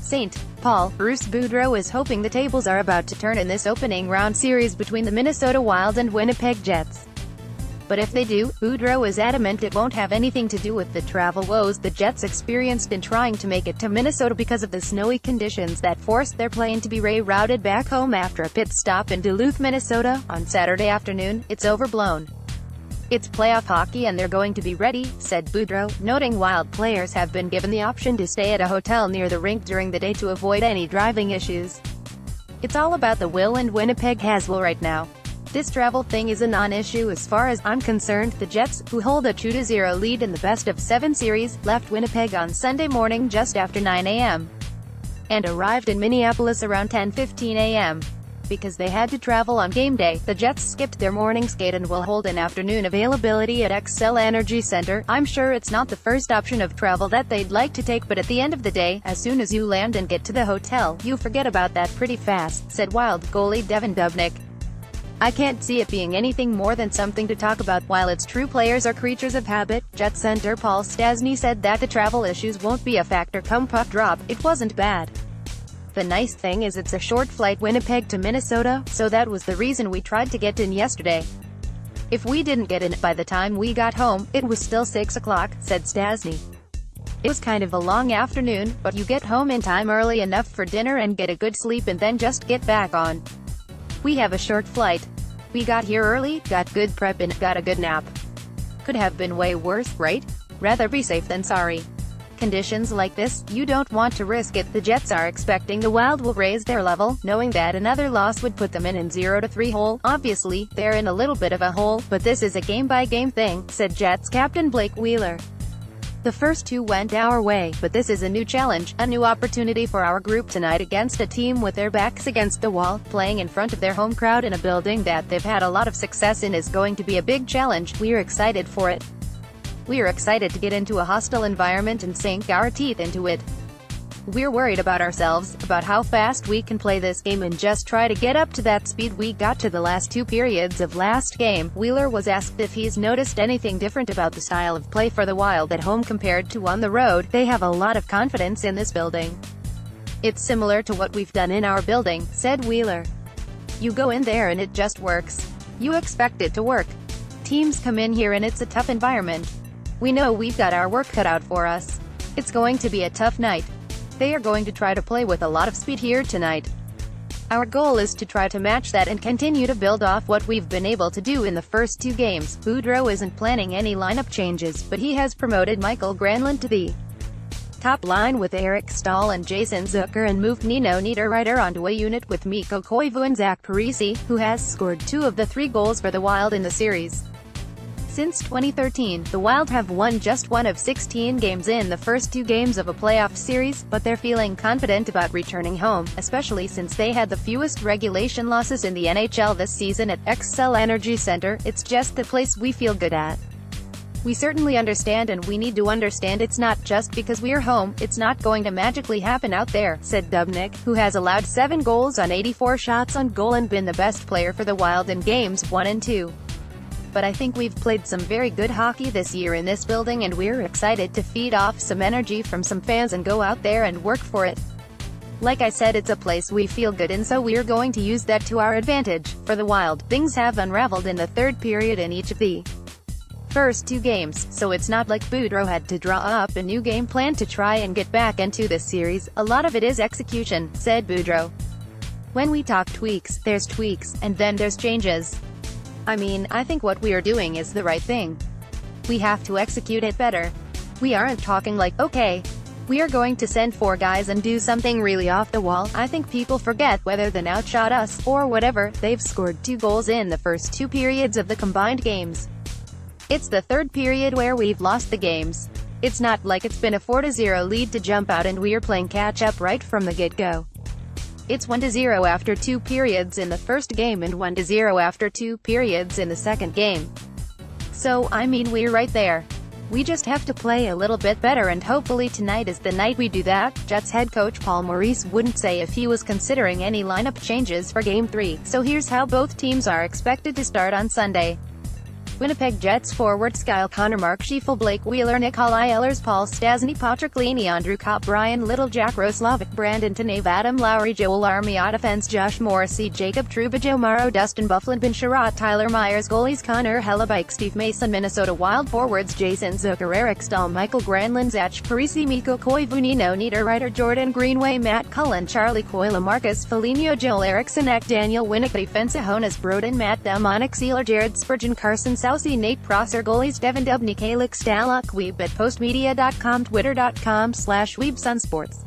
St. Paul, Bruce Boudreau is hoping the tables are about to turn in this opening round series between the Minnesota Wild and Winnipeg Jets. But if they do, Boudreau is adamant it won't have anything to do with the travel woes the Jets experienced in trying to make it to Minnesota because of the snowy conditions that forced their plane to be rerouted back home after a pit stop in Duluth, Minnesota, on Saturday afternoon. It's overblown. It's playoff hockey and they're going to be ready, said Boudreau, noting Wild players have been given the option to stay at a hotel near the rink during the day to avoid any driving issues. It's all about the will and Winnipeg has will right now. This travel thing is a non-issue as far as I'm concerned. The Jets, who hold a 2-0 lead in the best-of-7 series, left Winnipeg on Sunday morning just after 9 a.m. and arrived in Minneapolis around 10:15 a.m. Because they had to travel on game day, the Jets skipped their morning skate and will hold an afternoon availability at Xcel Energy Center. I'm sure it's not the first option of travel that they'd like to take, but at the end of the day, as soon as you land and get to the hotel, you forget about that pretty fast, said Wild goalie Devin Dubnyk. I can't see it being anything more than something to talk about. While it's true players are creatures of habit, Jet center Paul Stastny said that the travel issues won't be a factor come puck drop. It wasn't bad. The nice thing is it's a short flight Winnipeg to Minnesota, so that was the reason we tried to get in yesterday. If we didn't get in by the time we got home, it was still 6 o'clock, said Stastny. It was kind of a long afternoon, but you get home in time early enough for dinner and get a good sleep and then just get back on. We have a short flight. We got here early, got good prep and got a good nap. Could have been way worse, right? Rather be safe than sorry. Conditions like this, you don't want to risk it. The Jets are expecting the Wild will raise their level, knowing that another loss would put them in 0-3 hole. Obviously, they're in a little bit of a hole, but this is a game-by-game thing, said Jets captain Blake Wheeler. The first two went our way, but this is a new challenge, a new opportunity for our group tonight against a team with their backs against the wall. Playing in front of their home crowd in a building that they've had a lot of success in is going to be a big challenge. We're excited for it. We're excited to get into a hostile environment and sink our teeth into it. We're worried about ourselves, about how fast we can play this game and just try to get up to that speed we got to the last two periods of last game. Wheeler was asked if he's noticed anything different about the style of play for the Wild at home compared to on the road. They have a lot of confidence in this building. It's similar to what we've done in our building, said Wheeler. You go in there and it just works. You expect it to work. Teams come in here and it's a tough environment. We know we've got our work cut out for us. It's going to be a tough night. They are going to try to play with a lot of speed here tonight. Our goal is to try to match that and continue to build off what we've been able to do in the first two games. Boudreau isn't planning any lineup changes, but he has promoted Michael Granlund to the top line with Eric Stahl and Jason Zucker and moved Nino Niederreiter onto a unit with Mikko Koivu and Zach Parise, who has scored 2 of the 3 goals for the Wild in the series. Since 2013, the Wild have won just 1 of 16 games in the first 2 games of a playoff series, but they're feeling confident about returning home, especially since they had the fewest regulation losses in the NHL this season at Xcel Energy Center. It's just the place we feel good at. We certainly understand and we need to understand it's not just because we're home, it's not going to magically happen out there, said Dubnyk, who has allowed 7 goals on 84 shots on goal and been the best player for the Wild in games 1 and 2. But I think we've played some very good hockey this year in this building and we're excited to feed off some energy from some fans and go out there and work for it. Like I said, it's a place we feel good in, so we're going to use that to our advantage. For the Wild, things have unraveled in the third period in each of the first 2 games, so it's not like Boudreau had to draw up a new game plan to try and get back into this series. A lot of it is execution, said Boudreau. When we talk tweaks, there's tweaks, and then there's changes. I mean, I think what we are doing is the right thing. We have to execute it better. We aren't talking like, okay, we are going to send 4 guys and do something really off the wall. I think people forget whether they outshot us, or whatever. They've scored 2 goals in the first 2 periods of the combined games. It's the third period where we've lost the games. It's not like it's been a 4-0 lead to jump out and we're playing catch-up right from the get-go. It's 1-0 after 2 periods in the first game and 1-0 after 2 periods in the second game. So, I mean, we're right there. We just have to play a little bit better and hopefully tonight is the night we do that. Jets head coach Paul Maurice wouldn't say if he was considering any lineup changes for Game 3, so here's how both teams are expected to start on Sunday. Winnipeg Jets forward Skyle Connor, Mark Schieffel, Blake Wheeler, Nikolai Ehlers, Paul Stastny, Patrick Leahy, Andrew Kopp, Brian Little, Jack Roslovic, Brandon Tanev, Adam Lowry, Joel Armia, defense Josh Morrissey, Jacob Trouba, Joe Morrow, Dustin Byfuglien, Ben Sherratt, Tyler Myers, goalies Connor Hellebuyck, Steve Mason, Minnesota Wild forwards Jason Zucker, Eric Stahl, Michael Granlund, Zach Parise, Mikko Koivunino, Niederreiter, Jordan Greenway, Matt Cullen, Charlie Coyle, Marcus Foligno, Joel Eriksson, Daniel Winnick, defensive Jonas Brodin, Matt Delmonic, Sealer, Jared Spurgeon, Carson Soucy, Nate Prosser, goalies Devin Dubnyk, Alex Stalock, Weeb at postmedia.com, twitter.com/WeebSunSports.